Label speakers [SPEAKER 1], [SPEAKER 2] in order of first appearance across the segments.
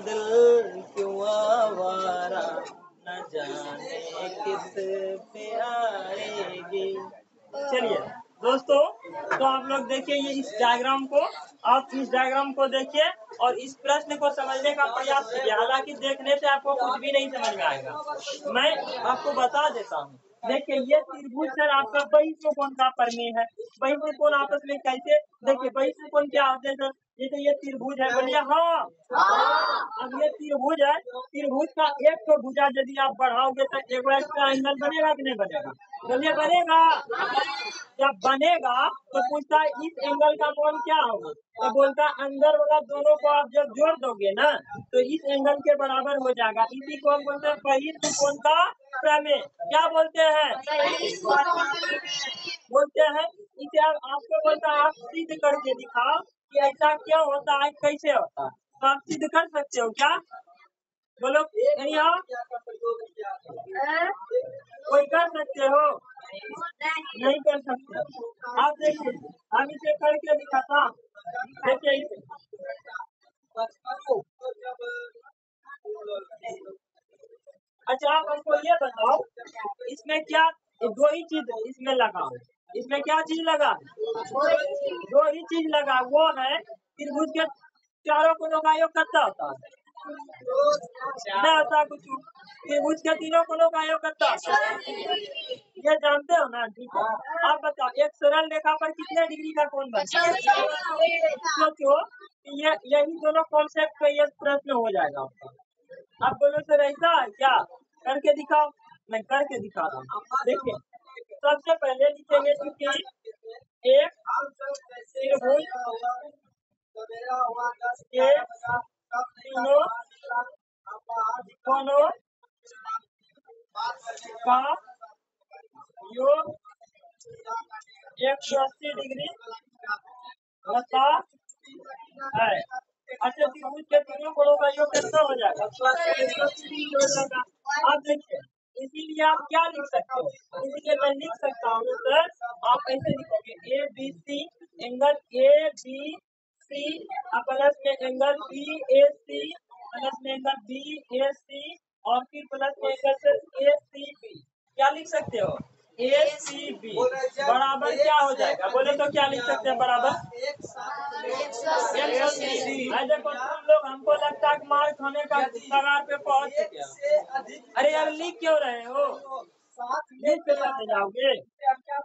[SPEAKER 1] दिल क्यों आवारा, न जाने किस पे आएगी। चलिए दोस्तों, तो आप लोग देखिए ये इस डायग्राम को, आप इस डायग्राम को देखिए और इस प्रश्न को समझने का प्रयास कीजिए। हालांकि देखने से आपको कुछ भी नहीं समझ में आएगा, मैं आपको बता देता हूँ। देखिए ये त्रिभुज सर आपका बहिष्त्रिकोण का प्रमेय है। बहिष्त्रिकोण आपस में कैसे, देखिए बहिष्त्रिकोण क्या होते हैं सर, जैसे ये त्रिभुज है, बोलिए हाँ। अब ये त्रिभुज है, त्रिभुज का एक तो भुजा यदि आप बढ़ाओगे तो एक एक्स्ट्रा एंगल बनेगा कि नहीं बनेगा, बोलिए बनेगा। जब बनेगा तो पूछता है इस एंगल का कोण क्या होगा, तो बोलता है अंदर वाला दोनों को आप जब जोड़ दोगे ना तो इस एंगल के बराबर हो जाएगा। इसी को हम बोलते हैं बहिष्त्रिकोण का प्रमेय। क्या बोलते हैं, बोलते हैं इसे। आपको बोलता है आप सिद्ध करके दिखाओ कि ऐसा क्यों होता है, कैसे होता है, तो आप सिद्ध कर सकते हो क्या, बोलो नहीं आओ, कोई कर सकते हो, नहीं कर सकते। आप देखिए हम इसे करके दिखाता, देखिए इसे। अच्छा आप हमको ये बताओ, इसमें क्या दो ही चीज इसमें लगा, इसमें क्या चीज लगा, दो ही चीज लगा, वो है त्रिभुज के चारों कोनों का योग कितना होता है, नहीं होता कुछ। त्रिभुज के तीनों कोनों का योग कितना होता है, ये जानते हो ना, ठीक है। आप बताओ एक सरल रेखा पर कितने डिग्री का कोण बनता है, सोचो ये यही दोनों कॉन्सेप्ट पे ये प्रश्न हो जाएगा आपका। आप बोलो सर ऐसा है क्या, करके दिखाओ, मैं करके दिखा रहा हूँ। देखिए सबसे पहले लिखेंगे कि एक त्रिभुज के तीनों कोनों का योग 180 डिग्री होता है। अच्छा त्रिभुज के तीनों कोणों का योग कितना हो जाएगा, 180 डिग्री हो जाएगा। आप देखिए इसीलिए आप क्या लिख सकते हो, इसीलिए मैं लिख सकता हूँ सर, आप ऐसे लिखोगे A B C angle A B C plus में angle B A C plus में एंगल बी ए सी और फिर प्लस में angle sir A C B. क्या लिख सकते हो, ए सी बी बराबर क्या हो जाएगा, बोले तो क्या लिख सकते हैं बराबर 180। देखो तुम लोग हमको लगता है मार खाने का कगार पे पहुंच चुके। अरे यार लिख क्यों रहे हो, लिख पे करते जाओगे,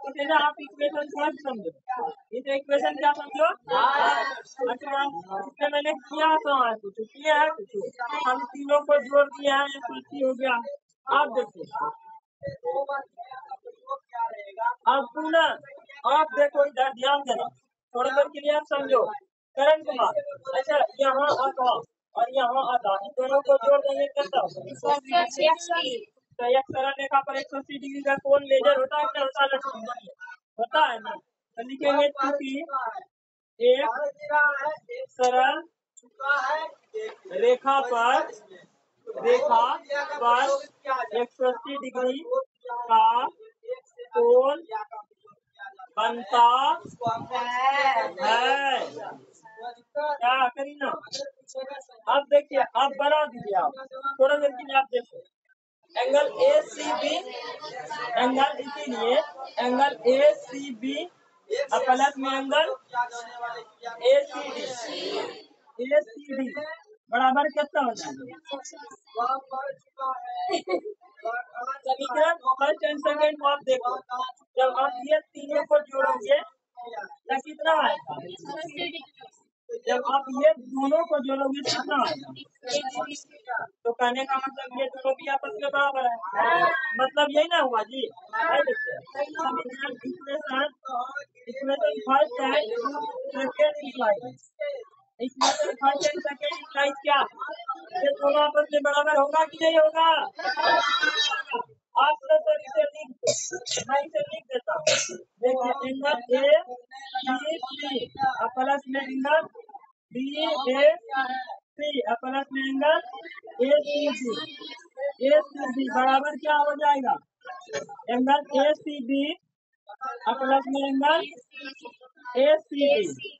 [SPEAKER 1] इसे ना आप इक्वेशन फर्स्ट समझो, इसे इक्वेशन क्या समझो। अच्छा इससे मैंने किया तो है कुछ किया है, कुछ हम तीनों को जोड़ दिया है, ये हो गया। आप देखो अब पुनः आप देखो इधर ध्यान देना, थोड़ा देर के लिए आप समझो। करण कुमार अच्छा यहाँ आता और यहाँ आता, इन दोनों को जोड़ देंगे कितना, तो एक सरल रेखा पर 180 डिग्री का कोण लेजर होता है क्या, होता है ना, तो लिखेंगे क्योंकि एक सरल रेखा पर 180 डिग्री का कोण बनता है। क्या करी ना, अब देखिए अब बना दीजिए आप, थोड़ा देर के लिए आप देखो angle A C B, angle इसीलिए angle A C B plus में एंगल ए सी डी बराबर कितना हो जाएगा, समीकरण फर्स्ट एंड सेकंड को आप देखो, जब आप ये तीनों को जोड़ोगे तो कितना आएगा, जब आप ये दोनों को जोड़ोगे कितना आएगा, तो कहने का मतलब ये दोनों भी आपस में बराबर है, मतलब यही ना हुआ जी। इक्वेशन फर्स्ट है second implies, equation first and second implies क्या, ये दोनों आपस में बराबर होगा कि नहीं होगा। आप लोग तो इसे लिख, मैं इसे लिख देता हूँ, देखिए angle A B C plus में angle B A C plus में एंगल ए सी बी बराबर क्या हो जाएगा, angle A C B plus में एंगल ए सी बी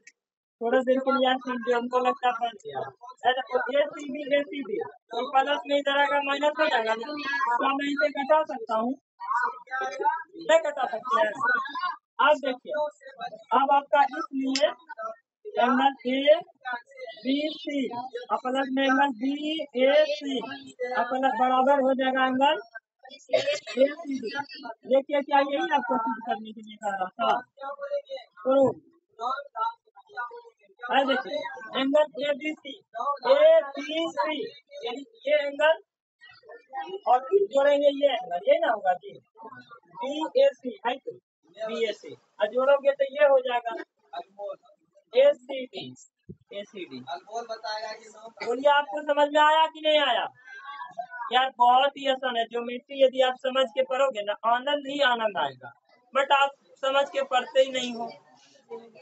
[SPEAKER 1] थोड़ा देर के लिए यार जो हमको लगता है ACB तो प्लस में इधर अगर माइनस हो जाएगा तो क्या मैं इसे घटा सकता हूँ? नहीं घटा सकते हैं। अब देखिए, अब आपका इसलिए एंगल ABC प्लस में एंगल BAC प्लस बराबर हो जाएगा एंगल ACD। देखिए क्या यही आपको सिद्ध करने के लिए कह रहा था? तो देखिए एंगल ABC यानी ये एंगल और फिर जोड़ेंगे ये एंगल, ये ना होगा जी BAC है तो BAC और जोड़ोगे तो ये हो जाएगा ACD। बोलिए आपको समझ में आया कि नहीं आया? यार बहुत ही आसान है ज्योमेट्री, यदि आप समझ के पढ़ोगे ना आनंद ही आनंद आएगा, बट आप समझ के पढ़ते ही नहीं हो।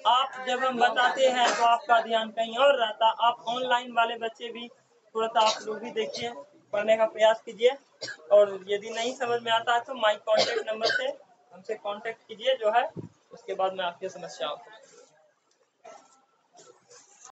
[SPEAKER 1] आप जब हम बताते हैं तो आपका ध्यान कहीं और रहता। आप ऑनलाइन वाले बच्चे भी थोड़ा सा आप लोग भी देखिए, पढ़ने का प्रयास कीजिए, और यदि नहीं समझ में आता है तो माई कांटेक्ट नंबर से हमसे कांटेक्ट कीजिए जो है, उसके बाद मैं आपकी समस्याओं